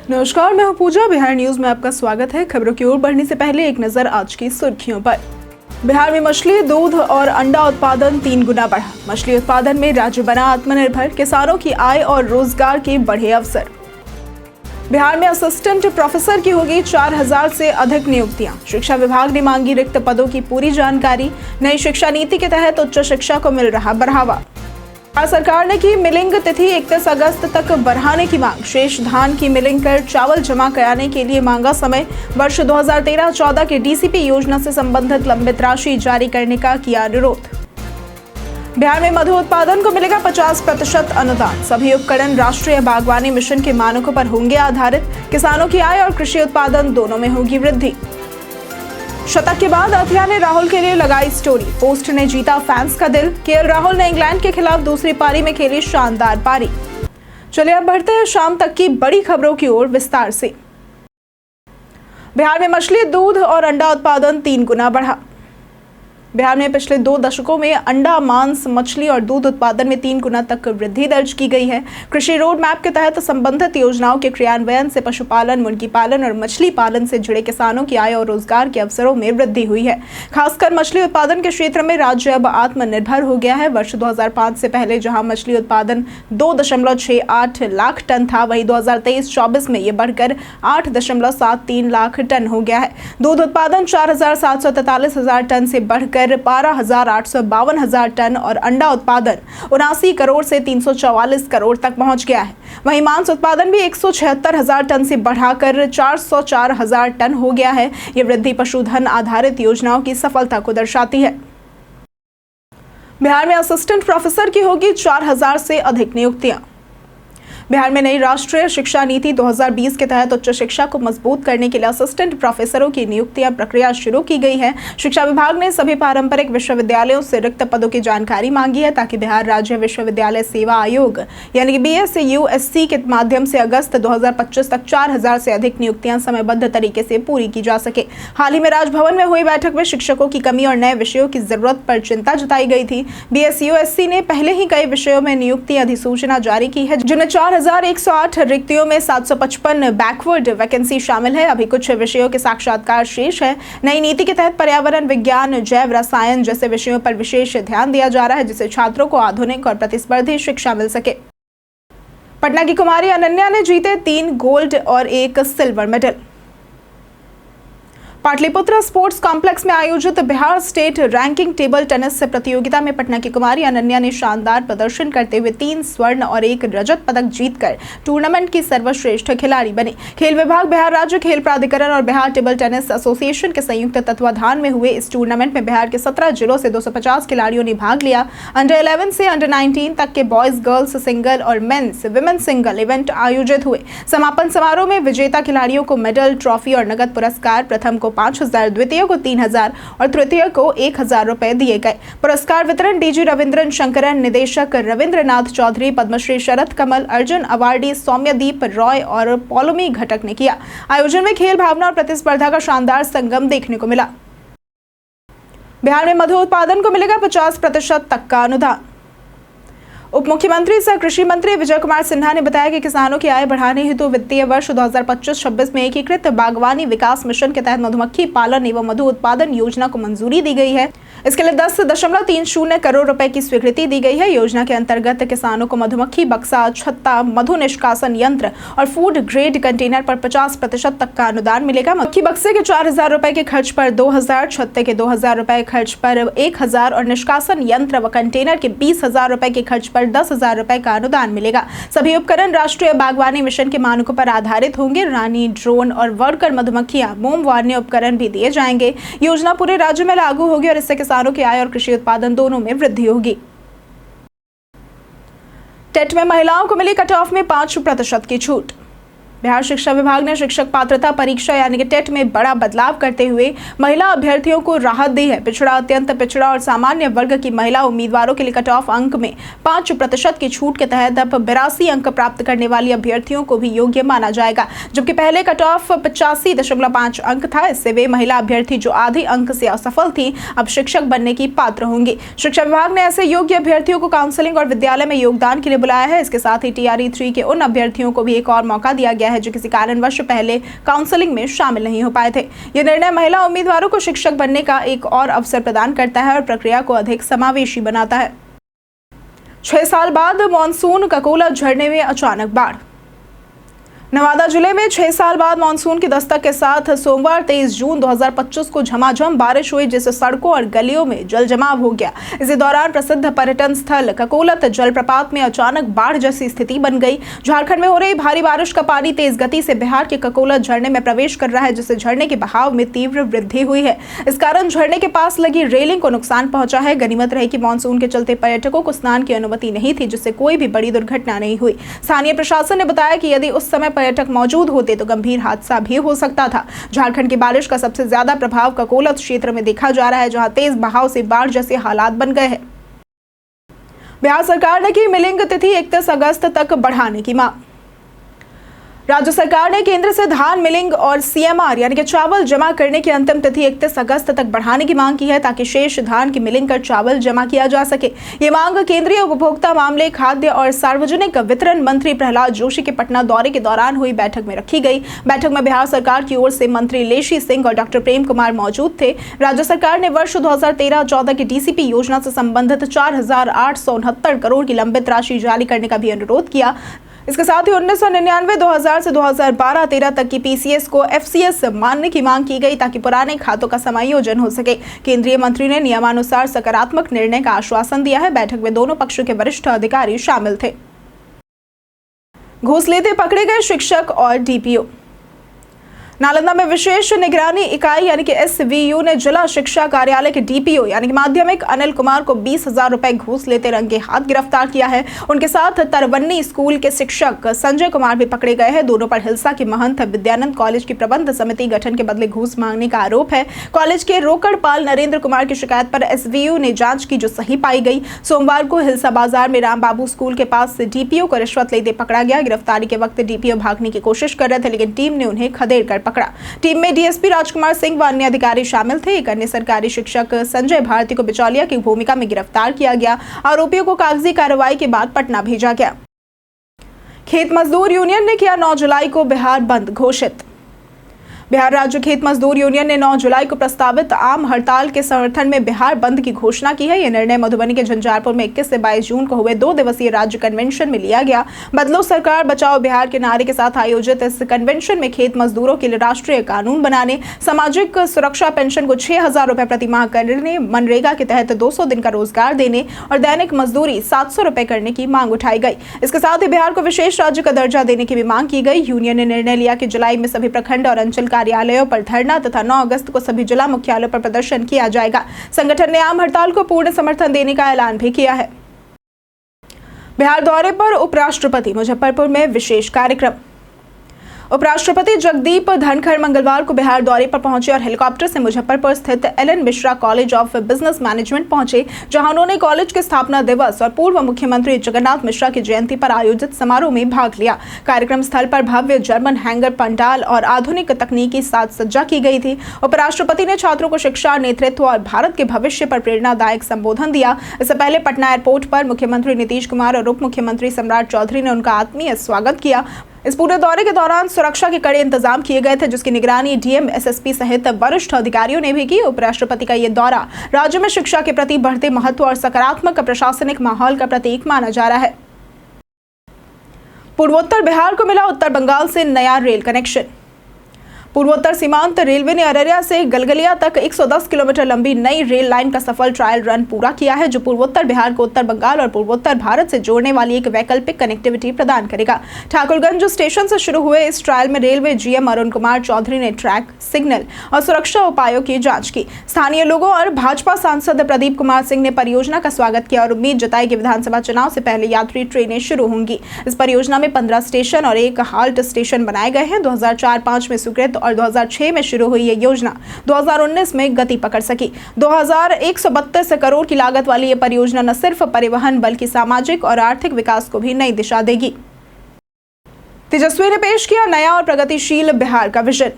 नमस्कार, मैं हूं पूजा। बिहार न्यूज में आपका स्वागत है। खबरों की ओर बढ़ने से पहले एक नजर आज की सुर्खियों पर। बिहार में मछली, दूध और अंडा उत्पादन 3 गुना बढ़ा। मछली उत्पादन में राज्य बना आत्मनिर्भर। किसानों की आय और रोजगार के बढ़े अवसर। बिहार में असिस्टेंट प्रोफेसर की होगी 4000 से अधिक नियुक्तियां। शिक्षा विभाग ने मांगी रिक्त पदों की पूरी जानकारी। नई शिक्षा नीति के तहत उच्च शिक्षा को मिल रहा बढ़ावा। बिहार सरकार ने की मिलिंग तिथि 31 अगस्त तक बढ़ाने की मांग। शेष धान की मिलिंग कर चावल जमा कराने के लिए मांगा समय। वर्ष 2013-14 के डीसीपी योजना से संबंधित लंबित राशि जारी करने का किया अनुरोध। बिहार में मधु उत्पादन को मिलेगा 50% अनुदान। सभी उपकरण राष्ट्रीय बागवानी मिशन के मानकों पर होंगे आधारित। किसानों की आय और कृषि उत्पादन दोनों में होगी वृद्धि। शतक के बाद अथिया ने राहुल के लिए लगाई स्टोरी। पोस्ट ने जीता फैंस का दिल। केएल राहुल ने इंग्लैंड के खिलाफ दूसरी पारी में खेली शानदार पारी। चलिए अब बढ़ते हैं शाम तक की बड़ी खबरों की ओर विस्तार से। बिहार में मछली, दूध और अंडा उत्पादन 3 गुना बढ़ा। बिहार में पिछले 2 दशकों में अंडा, मांस, मछली और दूध उत्पादन में 3 गुना तक वृद्धि दर्ज की गई है। कृषि रोड मैप के तहत संबंधित योजनाओं के क्रियान्वयन से पशुपालन, मुर्गी पालन और मछली पालन से जुड़े किसानों की आय और रोजगार के अवसरों में वृद्धि हुई है। खासकर मछली उत्पादन के क्षेत्र में राज्य अब आत्मनिर्भर हो गया है। वर्ष 2005 से पहले जहां मछली उत्पादन 2.68 लाख टन था, वहीं 2023-24 में ये बढ़कर 8.73 लाख टन हो गया है। दूध उत्पादन 4,743,000 टन से बढ़कर 12,852,000 टन और अंडा उत्पादन 79 करोड़ से 344 करोड़ तक पहुंच गया है। वहीं मांस उत्पादन भी 176,000 टन से बढ़ाकर 404,000 टन हो गया है। ये वृद्धि पशुधन आधारित योजनाओं की सफलता को दर्शाती है। बिहार में असिस्टेंट प्रोफेसर की होगी 4000 से अधिक नियुक्तियां। बिहार में नई राष्ट्रीय शिक्षा नीति 2020 के तहत उच्च शिक्षा को मजबूत करने के लिए असिस्टेंट प्रोफेसरों की नियुक्तियां प्रक्रिया शुरू की गई है। शिक्षा विभाग ने सभी पारंपरिक विश्वविद्यालयों से रिक्त पदों की जानकारी मांगी है ताकि बिहार राज्य विश्वविद्यालय सेवा आयोग यानी कि BSUSC के माध्यम से अगस्त 2025 तक 4000 से अधिक नियुक्तियां समयबद्ध तरीके से पूरी की जा सके। हाल ही में राजभवन में हुई बैठक में शिक्षकों की कमी और नए विषयों की जरूरत पर चिंता जताई गई थी। BSUSC ने पहले ही कई विषयों में नियुक्ति अधिसूचना जारी की है, जिनमें 4108 रिक्तियों में 755 बैकवर्ड वैकेंसी शामिल है। अभी कुछ विषयों के साक्षात्कार शेष है। नई नीति के तहत पर्यावरण विज्ञान, जैव रसायन जैसे विषयों पर विशेष ध्यान दिया जा रहा है, जिससे छात्रों को आधुनिक और प्रतिस्पर्धी शिक्षा मिल सके। पटना की कुमारी अनन्या ने जीते 3 गोल्ड और 1 silver medal. Pataliputra sports complex में आयोजित Bihar state ranking table tennis प्रतियोगिता में पटना की कुमारी अनन्या ने शानदार प्रदर्शन करते हुए 3 स्वर्ण और 1 रजत पदक जीतकर टूर्नामेंट की सर्वश्रेष्ठ खिलाड़ी बनी। खेल विभाग, बिहार राज्य खेल प्राधिकरण और बिहार टेबल टेनिस एसोसिएशन के संयुक्त तत्वाधान में हुए इस टूर्नामेंट में बिहार के 17 जिलों से 250 खिलाड़ियों ने भाग लिया। अंडर 11 से अंडर 19 तक के बॉयज, गर्ल्स सिंगल और मेंस विमेन सिंगल इवेंट आयोजित हुए। समापन समारोह में विजेता खिलाड़ियों को मेडल, ट्रॉफी और नगद पुरस्कार, प्रथम को 5,000, द्वितीय को 3,000 और तृतीय को 1,000 रुपए दिए गए। पुरस्कार वितरण डीजी रविंद्रन शंकरन, निदेशक रविंद्रनाथ चौधरी, पद्मश्री शरद कमल, अर्जुन अवार्डी सौम्यदीप रॉय और पौलोमी घटक ने किया। आयोजन में खेल भावना और प्रतिस्पर्धा का शानदार संगम देखने को मिला। बिहार में मधु उत्पादन को मिलेगा 50% तक का अनुदान। उप मुख्यमंत्री सह कृषि मंत्री विजय कुमार सिन्हा ने बताया कि किसानों की आय बढ़ाने हेतु वित्तीय वर्ष 2025-26 में एकीकृत बागवानी विकास मिशन के तहत मधुमक्खी पालन एवं मधु उत्पादन योजना को मंजूरी दी गई है। इसके लिए 10.30 करोड़ रुपए की स्वीकृति दी गई है। योजना के अंतर्गत किसानों को मधुमक्खी बक्सा, छत्ता, मधु निष्कासन यंत्र और फूड ग्रेड कंटेनर पर 50% तक का अनुदान मिलेगा। मक्खी बक्से के 4,000 रुपए के खर्च पर 2,000, छत्ते के 2,000 रुपए खर्च पर 1,000 और निष्कासन यंत्र व कंटेनर के 20,000 रुपए के खर्च पर 10,000 रुपए का अनुदान मिलेगा। सभी उपकरण राष्ट्रीय बागवानी मिशन के मानकों पर आधारित होंगे। रानी, ड्रोन और वर्कर मधुमक्खियां, मोम वार्ने उपकरण भी दिए जाएंगे। योजना पूरे राज्य में लागू होगी और इससे किसानों की आय और कृषि उत्पादन दोनों में वृद्धि होगी। टेट में महिलाओं को मिली कट ऑफ में 5% की छूट। बिहार शिक्षा विभाग ने शिक्षक पात्रता परीक्षा यानी कि टेट में बड़ा बदलाव करते हुए महिला अभ्यर्थियों को राहत दी है। पिछड़ा, अत्यंत पिछड़ा और सामान्य वर्ग की महिला उम्मीदवारों के लिए कट ऑफ अंक में 5% की छूट के तहत अब 82 अंक प्राप्त करने वाली अभ्यर्थियों को भी योग्य माना जाएगा, जबकि पहले कट ऑफ 85.5 अंक था। इससे वे महिला अभ्यर्थी जो आधे अंक से असफल थी अब शिक्षक बनने की पात्र होंगी। शिक्षा विभाग ने ऐसे योग्य अभ्यर्थियों को काउंसलिंग और विद्यालय में योगदान के लिए बुलाया है। इसके साथ ही TRE 3 के उन अभ्यर्थियों को भी एक और मौका दिया गया है जो किसी कारणवश पहले काउंसलिंग में शामिल नहीं हो पाए थे। ये निर्णय महिला उम्मीदवारों को शिक्षक बनने का एक और अवसर प्रदान करता है और प्रक्रिया को अधिक समावेशी बनाता है। 6 साल बाद मानसून, ककोला झरने में अचानक बाढ़। नवादा जिले में 6 साल बाद मानसून की दस्तक के साथ सोमवार 23 जून 2025 को झमाझम बारिश हुई, जिससे सड़कों और गलियों में जल जमाव हो गया। इसी दौरान प्रसिद्ध पर्यटन स्थल ककोलत जलप्रपात में अचानक बाढ़ जैसी स्थिति बन गई। झारखंड में हो रही भारी बारिश का पानी तेज गति से बिहार के ककोलत झरने में प्रवेश कर रहा है, जिससे झरने के बहाव में तीव्र वृद्धि हुई है। इस कारण झरने के पास लगी रेलिंग को नुकसान पहुंचा है। गनीमत रही कि मानसून के चलते पर्यटकों को स्नान की अनुमति नहीं थी, जिससे कोई भी बड़ी दुर्घटना नहीं हुई। स्थानीय प्रशासन ने बताया कि यदि उस समय पर्यटक मौजूद होते तो गंभीर हादसा भी हो सकता था। झारखंड की बारिश का सबसे ज्यादा प्रभाव ककोलत क्षेत्र में देखा जा रहा है, जहां तेज बहाव से बाढ़ जैसे हालात बन गए हैं। बिहार सरकार ने की मिलिंग तिथि 31 अगस्त तक बढ़ाने की मांग। राज्य सरकार ने केंद्र से धान मिलिंग और सीएमआर यानी कि चावल जमा करने की अंतिम तिथि 31 अगस्त तक बढ़ाने की मांग की है, ताकि शेष धान की मिलिंग कर चावल जमा किया जा सके। ये मांग केंद्रीय उपभोक्ता मामले, खाद्य और सार्वजनिक वितरण मंत्री प्रहलाद जोशी के पटना दौरे के दौरान हुई बैठक में रखी गई। बैठक में बिहार सरकार की ओर से मंत्री लेशी सिंह और डॉक्टर प्रेम कुमार मौजूद थे। राज्य सरकार ने वर्ष 2013-14 की डीसीपी योजना से संबंधित 4,869 करोड़ की लंबित राशि जारी करने का भी अनुरोध किया। इसके साथ ही 1999-2000 से 2012-13 तक की पीसीएस को एफसीएस मानने की मांग की गई, ताकि पुराने खातों का समायोजन हो सके। केंद्रीय मंत्री ने नियमानुसार सकारात्मक निर्णय का आश्वासन दिया है। बैठक में दोनों पक्षों के वरिष्ठ अधिकारी शामिल थे। घूस लेते पकड़े गए शिक्षक और डीपीओ। नालंदा में विशेष निगरानी इकाई यानी कि एसवीयू ने जिला शिक्षा कार्यालय के डीपीओ यानी कि माध्यमिक अनिल कुमार को 20,000 रुपए घूस लेते रंगे हाथ गिरफ्तार किया है। उनके साथ तरवन्नी स्कूल के शिक्षक संजय कुमार भी पकड़े गए हैं। दोनों पर हिलसा के महंत विद्यानंद कॉलेज की प्रबंध समिति गठन के बदले घूस मांगने का आरोप है। कॉलेज के रोकड़पाल नरेंद्र कुमार की शिकायत पर एसवीयू ने जांच की, जो सही पाई गई। सोमवार को हिलसा बाजार में राम बाबू स्कूल के पास से डीपीओ को रिश्वत लेते पकड़ा गया। गिरफ्तारी के वक्त डीपीओ भागने की कोशिश कर रहे थे, लेकिन टीम ने उन्हें खदेड़ कर पकड़ा। टीम में डीएसपी राजकुमार सिंह व अन्य अधिकारी शामिल थे। एक अन्य सरकारी शिक्षक संजय भारती को बिचौलिया की भूमिका में गिरफ्तार किया गया। आरोपियों को कागजी कार्रवाई के बाद पटना भेजा गया। खेत मजदूर यूनियन ने किया 9 जुलाई को बिहार बंद घोषित। बिहार राज्य खेत मजदूर यूनियन ने 9 जुलाई को प्रस्तावित आम हड़ताल के समर्थन में बिहार बंद की घोषणा की है। यह निर्णय मधुबनी के झंझारपुर में 21 से 22 जून को हुए 2 दिवसीय राज्य कन्वेंशन में लिया गया। बदलो सरकार बचाओ बिहार के नारे के साथ आयोजित इस कन्वेंशन में खेत मजदूरों के लिए राष्ट्रीय कानून बनाने, सामाजिक सुरक्षा पेंशन को 6,000 रुपए प्रति माह करने, मनरेगा के तहत 200 दिन का रोजगार देने और दैनिक मजदूरी 700 रुपए करने की मांग उठाई गई। इसके साथ ही बिहार को विशेष राज्य का दर्जा देने की भी मांग की गई। यूनियन ने निर्णय लिया कि जुलाई में सभी प्रखंड और अंचल कार्यालयों पर धरना तथा 9 अगस्त को सभी जिला मुख्यालयों पर प्रदर्शन किया जाएगा। संगठन ने आम हड़ताल को पूर्ण समर्थन देने का ऐलान भी किया है। बिहार दौरे पर उपराष्ट्रपति, मुजफ्फरपुर में विशेष कार्यक्रम। उपराष्ट्रपति जगदीप धनखड़ मंगलवार को बिहार दौरे पर पहुंचे और हेलीकॉप्टर से मुजफ्फरपुर स्थित LN. Mishra college of business management पहुंचे, जहां उन्होंने कॉलेज के स्थापना दिवस और पूर्व मुख्यमंत्री जगन्नाथ मिश्रा की जयंती पर आयोजित समारोह में भाग लिया। कार्यक्रम स्थल पर भव्य जर्मन हैंगर पंडाल और आधुनिक तकनीकी साज सज्जा की गई थी। उपराष्ट्रपति ने छात्रों को शिक्षा, नेतृत्व और भारत के भविष्य पर प्रेरणादायक संबोधन दिया। इससे पहले पटना एयरपोर्ट पर मुख्यमंत्री नीतीश कुमार और उप मुख्यमंत्री सम्राट चौधरी ने उनका आत्मीय स्वागत किया। इस पूरे दौरे के दौरान सुरक्षा के कड़े इंतजाम किए गए थे, जिसकी निगरानी डीएम, एसएसपी सहित वरिष्ठ अधिकारियों ने भी की। उपराष्ट्रपति का ये दौरा राज्य में शिक्षा के प्रति बढ़ते महत्व और सकारात्मक प्रशासनिक माहौल का प्रतीक माना जा रहा है। पूर्वोत्तर बिहार को मिला उत्तर बंगाल से नया रेल कनेक्शन। पूर्वोत्तर सीमांत रेलवे ने अररिया से गलगलिया तक 110 किलोमीटर लंबी नई रेल लाइन का सफल ट्रायल रन पूरा किया है, जो पूर्वोत्तर बिहार को उत्तर बंगाल और पूर्वोत्तर भारत से जोड़ने वाली एक वैकल्पिक कनेक्टिविटी प्रदान करेगा। ठाकुरगंज स्टेशन से शुरू हुए इस ट्रायल में रेलवे जीएम अरुण कुमार चौधरी ने ट्रैक, सिग्नल और सुरक्षा उपायों की जांच की। स्थानीय लोगों और भाजपा सांसद प्रदीप कुमार सिंह ने परियोजना का स्वागत किया और उम्मीद जताई कि विधानसभा चुनाव से पहले यात्री ट्रेनें शुरू होंगी। इस परियोजना में 15 स्टेशन और 1 हाल्ट स्टेशन बनाए गए हैं। 2004-05 में स्वीकृत और 2006 में शुरू हुई ये योजना 2019 में गति पकड़ सकी। 2132 करोड़ की लागत वाली ये परियोजना न सिर्फ परिवहन बल्कि सामाजिक और आर्थिक विकास को भी नई दिशा देगी। तेजस्वी ने पेश किया नया और प्रगतिशील बिहार का विजन।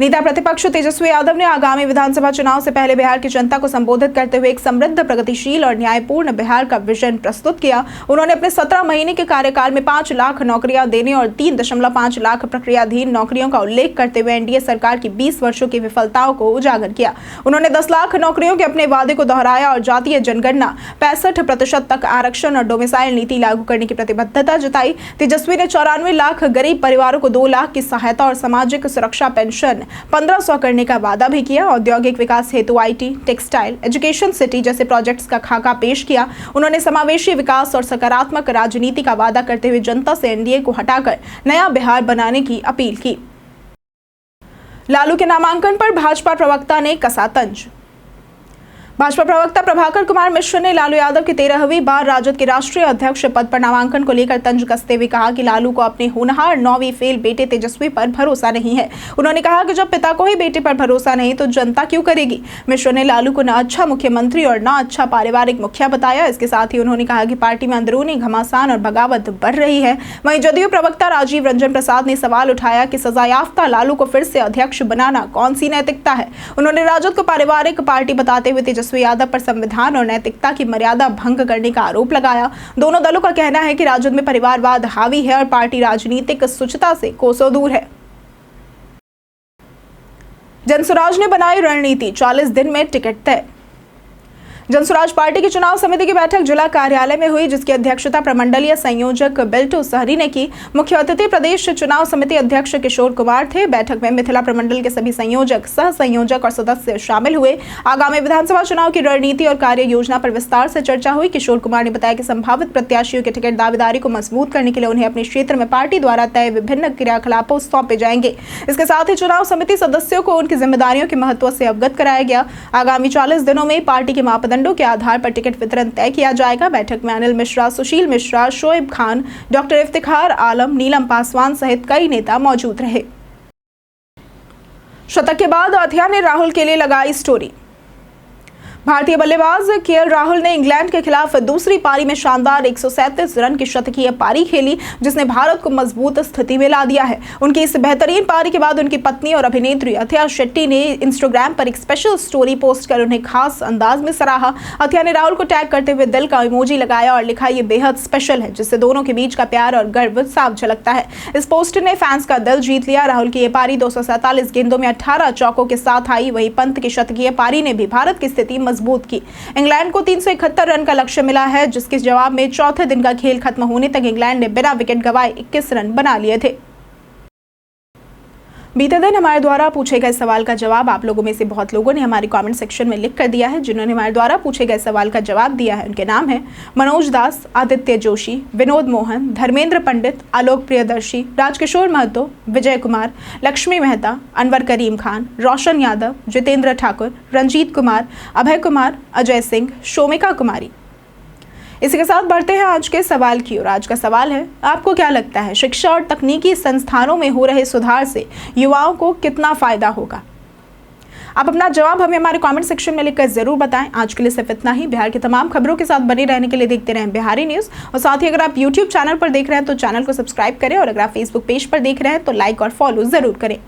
नेता प्रतिपक्ष तेजस्वी यादव ने आगामी विधानसभा चुनाव से पहले बिहार की जनता को संबोधित करते हुए एक समृद्ध, प्रगतिशील और न्यायपूर्ण बिहार का विजन प्रस्तुत किया। उन्होंने अपने 17 महीने के कार्यकाल में 5 लाख नौकरियां देने और 3.5 लाख प्रक्रियाधीन नौकरियों का उल्लेख करते हुए एनडीए सरकार की 20 वर्षों की विफलताओं को उजागर किया। उन्होंने 10 लाख नौकरियों के अपने वादे को दोहराया और जातीय जनगणना, 65% तक आरक्षण और डोमिसाइल नीति लागू करने की प्रतिबद्धता जताई। तेजस्वी ने 94 लाख गरीब परिवारों को 2 लाख की सहायता और सामाजिक सुरक्षा पेंशन 1500 करने का वादा भी किया। औद्योगिक विकास हेतु आईटी, टेक्सटाइल, एजुकेशन सिटी जैसे प्रोजेक्ट्स का खाका पेश किया। उन्होंने समावेशी विकास और सकारात्मक राजनीति का वादा करते हुए जनता से एनडीए को हटाकर नया बिहार बनाने की अपील की। लालू के नामांकन पर भाजपा प्रवक्ता ने कसा तंज। भाजपा प्रवक्ता प्रभाकर कुमार मिश्र ने लालू यादव की 13वीं बार राजद के राष्ट्रीय अध्यक्ष पद पर नामांकन को लेकर तंज कसते हुए कहा कि लालू को अपने होनहार 9वीं फेल बेटे तेजस्वी पर भरोसा नहीं है। उन्होंने कहा कि जब पिता को ही बेटे पर भरोसा नहीं तो जनता क्यों करेगी। मिश्र ने लालू को न अच्छा मुख्यमंत्री और न अच्छा पारिवारिक मुखिया बताया। इसके साथ ही उन्होंने कहा कि पार्टी में अंदरूनी घमासान और बगावत बढ़ रही है। वहीं जदयू प्रवक्ता राजीव रंजन प्रसाद ने सवाल उठाया कि सजायाफ्ता लालू को फिर से अध्यक्ष बनाना कौन सी नैतिकता है। उन्होंने राजद को पारिवारिक पार्टी बताते हुए तेजस्वी यादव पर संविधान और नैतिकता की मर्यादा भंग करने का आरोप लगाया। दोनों दलों का कहना है कि राजद में परिवारवाद हावी है और पार्टी राजनीतिक शुचिता से कोसों दूर है। जनसुराज ने बनाई रणनीति, 40 दिन में टिकट तय। जनसुराज पार्टी की चुनाव समिति की बैठक जिला कार्यालय में हुई, जिसकी अध्यक्षता प्रमंडलीय संयोजक बिल्टू सहरी ने की। मुख्य अतिथि प्रदेश चुनाव समिति अध्यक्ष किशोर कुमार थे। बैठक में मिथिला प्रमंडल के सभी संयोजक, सह संयोजक और सदस्य शामिल हुए। आगामी विधानसभा चुनाव की रणनीति और कार्य योजना पर विस्तार से चर्चा हुई। किशोर कुमार ने बताया कि संभावित प्रत्याशियों के टिकट दावेदारी को मजबूत करने के लिए उन्हें अपने क्षेत्र में पार्टी द्वारा तय विभिन्न क्रियाकलापों सौंपे जाएंगे। इसके साथ ही चुनाव समिति सदस्यों को उनकी जिम्मेदारियों के महत्व से अवगत कराया गया। आगामी 40 दिनों में पार्टी के मापदंडों के आधार पर टिकट वितरण तय किया जाएगा। बैठक में अनिल मिश्रा, सुशील मिश्रा, शोएब खान, डॉक्टर इफ्तिखार आलम, नीलम पासवान सहित कई नेता मौजूद रहे। शतक के बाद अथिया ने राहुल के लिए लगाई स्टोरी। भारतीय बल्लेबाज केएल राहुल ने इंग्लैंड के खिलाफ दूसरी पारी में शानदार 137 रन की शतकीय पारी खेली, जिसने भारत को मजबूत स्थिति में ला दिया है। उनकी इस बेहतरीन पारी के बाद उनकी पत्नी और अभिनेत्री अथिया शेट्टी ने इंस्टाग्राम पर एक स्पेशल स्टोरी पोस्ट कर उन्हें खास अंदाज में सराहा। अथिया ने राहुल को टैग करते हुए दिल का इमोजी लगाया और लिखा, ये बेहद स्पेशल है, जिससे दोनों के बीच का प्यार और गर्व साफ झलकता है। इस पोस्ट ने फैंस का दिल जीत लिया। राहुल की ये पारी 247 गेंदों में 18 चौकों के साथ आई। वहीं पंत की शतकीय पारी ने भी भारत की स्थिति मजबूत की। इंग्लैंड को 371 रन का लक्ष्य मिला है, जिसके जवाब में चौथे दिन का खेल खत्म होने तक इंग्लैंड ने बिना विकेट गंवाए 21 रन बना लिए थे। बीते दिन हमारे द्वारा पूछे गए सवाल का जवाब आप लोगों में से बहुत लोगों ने हमारे कमेंट सेक्शन में लिख कर दिया है। जिन्होंने हमारे द्वारा पूछे गए सवाल का जवाब दिया है उनके नाम है मनोज दास, आदित्य जोशी, विनोद मोहन, धर्मेंद्र पंडित, आलोक प्रियदर्शी, राजकिशोर महतो, विजय कुमार, लक्ष्मी मेहता, अनवर करीम खान, रोशन यादव, जितेंद्र ठाकुर, रंजीत कुमार, अभय कुमार, अजय सिंह, शोमिका कुमारी। इसी के साथ बढ़ते हैं आज के सवाल की ओर। आज का सवाल है, आपको क्या लगता है शिक्षा और तकनीकी संस्थानों में हो रहे सुधार से युवाओं को कितना फायदा होगा? आप अपना जवाब हमें हमारे कमेंट सेक्शन में लिखकर जरूर बताएं। आज के लिए सिर्फ इतना ही। बिहार की तमाम खबरों के साथ बने रहने के लिए देखते रहें बिहारी न्यूज़। और साथ ही अगर आप यूट्यूब चैनल पर देख रहे हैं तो चैनल को सब्सक्राइब करें और अगर आप फेसबुक पेज पर देख रहे हैं तो लाइक और फॉलो जरूर करें।